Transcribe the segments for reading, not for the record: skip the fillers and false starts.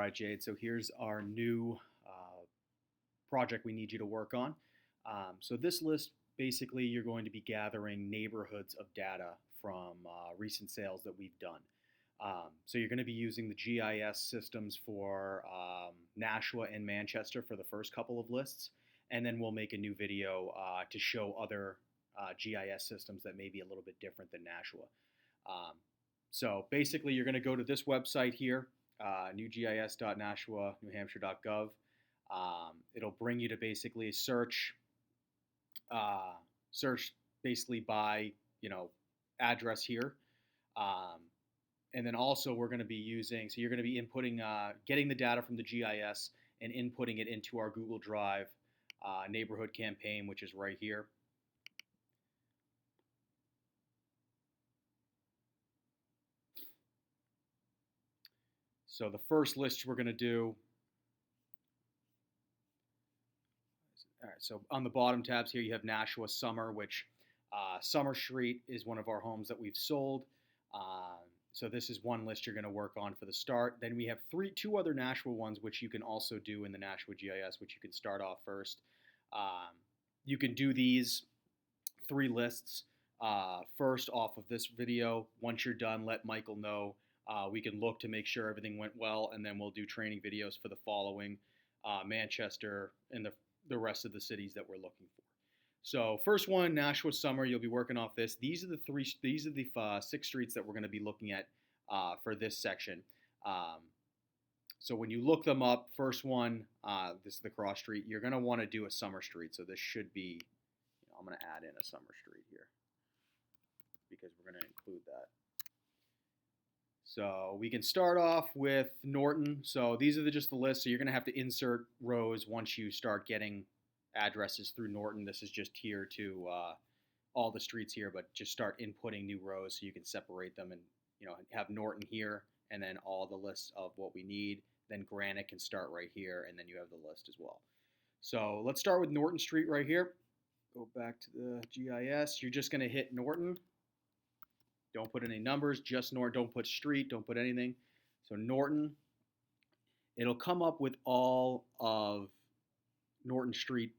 right, Jade. So here's our new project we need you to work on. So this list, basically, you're going to be gathering neighborhoods of data from recent sales that we've done. So you're going to be using the GIS systems for Nashua and Manchester for the first couple of lists, and then we'll make a new video to show other GIS systems that may be a little bit different than Nashua. So basically, you're going to go to this website here, newgis.nashuanewhampshire.gov. It'll bring you to basically search basically by address here, and then also we're going to be using. So you're going to be inputting, getting the data from the GIS and inputting it into our Google Drive neighborhood campaign, which is right here. So the first list we're going to do. All right, so on the bottom tabs here, you have Nashua Summer, which Summer Street is one of our homes that we've sold. So this is one list you're going to work on for the start. Then we have two other Nashua ones, which you can also do in the Nashua GIS, which you can start off first. You can do these three lists first off of this video. Once you're done, let Michael know. We can look to make sure everything went well, and then we'll do training videos for the following Manchester and the rest of the cities that we're looking for. So first one, Nashua Summer. You'll be working off this. These are the 6 streets that we're going to be looking at for this section. So when you look them up, first one, this is the cross street. You're going to want to do a Summer Street. So this should be. I'm going to add in a Summer Street here because we're going to include that. So we can start off with Norton. So these are just the list. So you're going to have to insert rows once you start getting addresses through Norton. This is just here to all the streets here, but just start inputting new rows so you can separate them and have Norton here and then all the lists of what we need. Then Granite can start right here, and then you have the list as well. So let's start with Norton Street right here. Go back to the GIS. You're just going to hit Norton. Don't put any numbers, just Norton. Don't put street, don't put anything. So Norton, it'll come up with all of Norton Street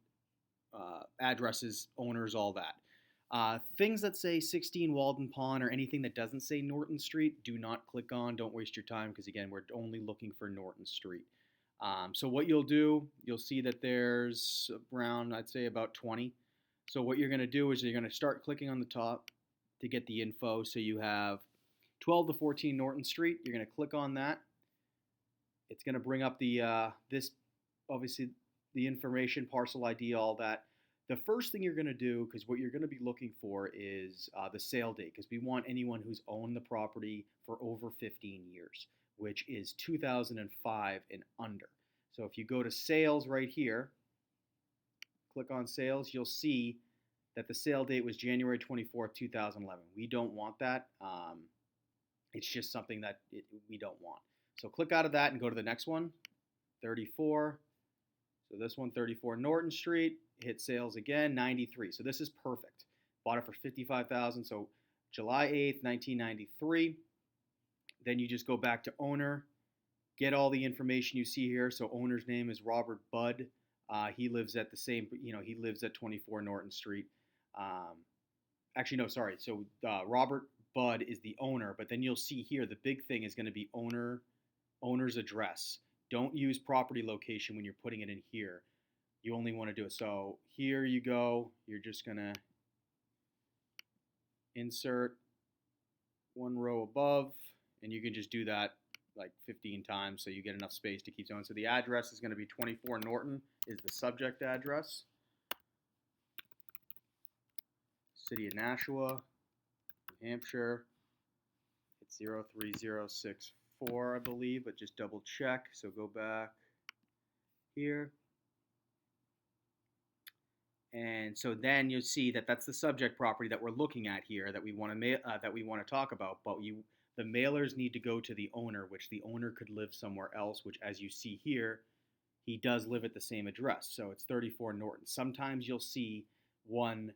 addresses, owners, all that. Things that say 16 Walden Pond or anything that doesn't say Norton Street, do not click on. Don't waste your time because, again, we're only looking for Norton Street. So what you'll do, you'll see that there's around, I'd say about 20. So what you're going to do is you're going to start clicking on the top to get the info. So you have 12 to 14 Norton Street. You're going to click on that. It's going to bring up the this, obviously, the information, parcel ID, all that. The first thing you're going to do, because what you're going to be looking for is the sale date, because we want anyone who's owned the property for over 15 years, which is 2005 and under. So if you go to sales right here, click on sales, you'll see that the sale date was January 24th, 2011. We don't want that. It's just something that we don't want. So click out of that and go to the next one, 34. So this one, 34 Norton Street, hit sales again, 93. So this is perfect. Bought it for $55,000. So July 8th, 1993. Then you just go back to owner, get all the information you see here. So owner's name is Robert Budd. He lives at the same, he lives at 24 Norton Street. Actually, no, sorry. So Robert Budd is the owner, but then you'll see here the big thing is going to be owner's address. Don't use property location when you're putting it in here. You only want to do it. So here you go. You're just going to insert one row above, and you can just do that like 15 times so you get enough space to keep going. So the address is going to be 24 Norton is the subject address. City of Nashua, New Hampshire. It's 03064, I believe, but just double check. So go back here. And so then you'll see that that's the subject property that we're looking at here that we want to talk about. But the mailers need to go to the owner, which the owner could live somewhere else, which, as you see here, he does live at the same address. So it's 34 Norton. Sometimes you'll see one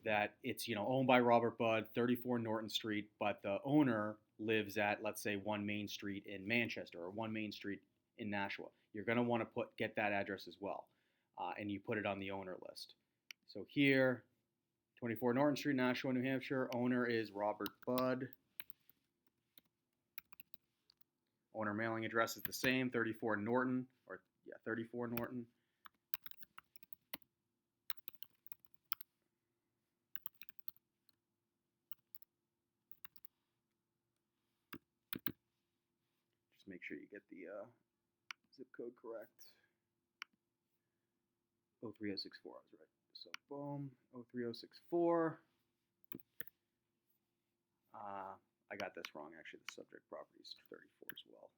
that it's owned by Robert Budd, 34 Norton Street, but the owner lives at, let's say, 1 Main Street in Manchester or 1 Main Street in Nashua. You're going to want to get that address as well, and you put it on the owner list. So here, 24 Norton Street, Nashua, New Hampshire. Owner is Robert Budd. Owner mailing address is the same, 34 Norton, 34 Norton. Just make sure you get the zip code correct. 03064, I was right. So boom, 03064. I got this wrong, actually. The subject property is 34 as well.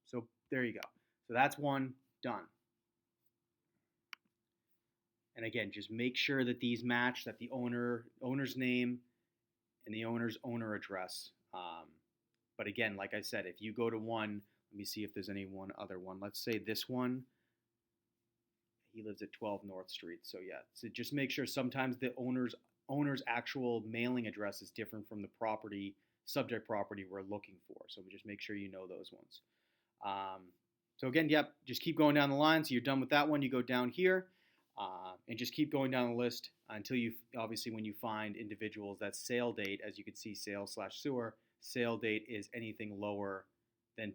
So there you go. So that's one done. And again, just make sure that these match, that the owner's name and the owner's owner address. But again, like I said, if you go to one, let me see if there's any one other one. Let's say this one. He lives at 12 North Street. So yeah, so just make sure sometimes the owner's actual mailing address is different from the subject property we're looking for. So just make sure you know those ones. So again, yep, just keep going down the line. So you're done with that one, you go down here, and just keep going down the list until obviously when you find individuals, that sale date, as you can see, sale/sewer, sale date is anything lower than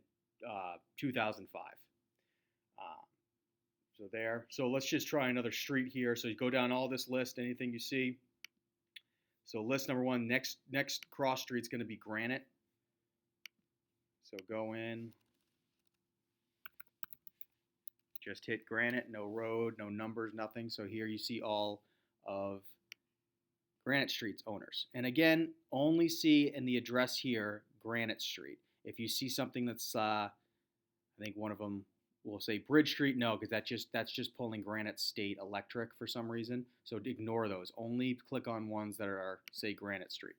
2005. So there. So let's just try another street here. So you go down all this list, anything you see. So list number one, next cross street's going to be Granite. So go in. Just hit Granite, no road, no numbers, nothing. So here you see all of Granite Street's owners. And again, only see in the address here, Granite Street. If you see something that's, I think one of them will say Bridge Street, no, because that's just pulling Granite State Electric for some reason. So ignore those. Only click on ones that are, say, Granite Street.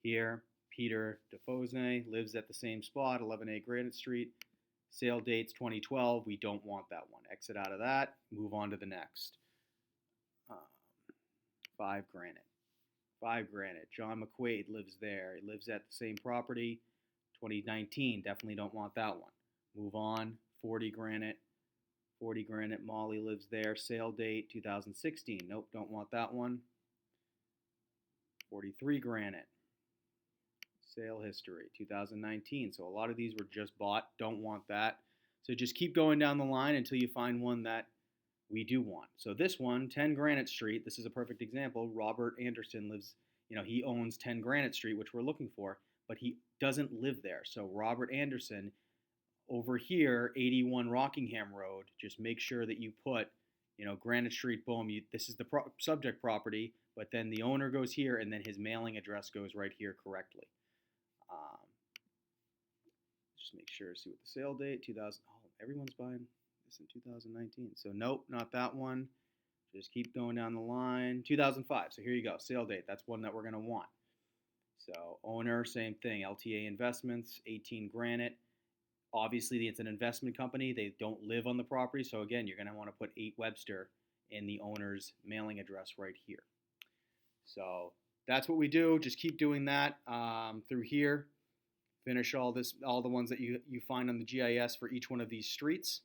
Here, Peter DeFosne lives at the same spot, 11A Granite Street. Sale date's 2012. We don't want that one. Exit out of that. Move on to the next. 5 Granite. 5 Granite. John McQuaid lives there. He lives at the same property. 2019. Definitely don't want that one. Move on. 40 Granite. 40 Granite. Molly lives there. Sale date 2016. Nope, don't want that one. 43 Granite. Sale history 2019. So a lot of these were just bought. Don't want that. So just keep going down the line until you find one that we do want. So this one, 10 Granite Street, this is a perfect example. Robert Anderson lives, he owns 10 Granite Street, which we're looking for, but he doesn't live there. So Robert Anderson, over here, 81 Rockingham Road, just make sure that you put, Granite Street, boom, this is the subject property, but then the owner goes here, and then his mailing address goes right here correctly. Just make sure, see what the sale date, 2000, everyone's buying this in 2019. So nope, not that one. Just keep going down the line. 2005, so here you go, sale date, that's one that we're gonna want. So owner, same thing, LTA Investments, 18 Granite. Obviously, it's an investment company. They don't live on the property. So again, you're going to want to put 8 Webster in the owner's mailing address right here. So that's what we do. Just keep doing that through here. Finish all the ones that you find on the GIS for each one of these streets.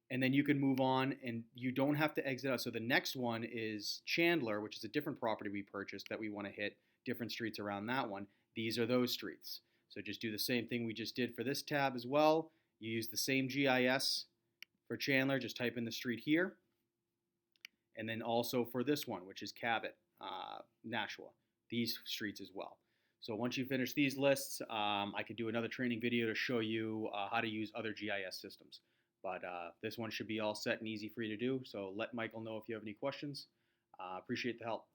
And then you can move on, and you don't have to exit out. So the next one is Chandler, which is a different property we purchased that we want to hit different streets around that one. These are those streets. So just do the same thing we just did for this tab as well. You use the same GIS for Chandler, just type in the street here. And then also for this one, which is Cabot, Nashua, these streets as well. So once you finish these lists, I could do another training video to show you how to use other GIS systems. But this one should be all set and easy for you to do. So let Michael know if you have any questions. Appreciate the help.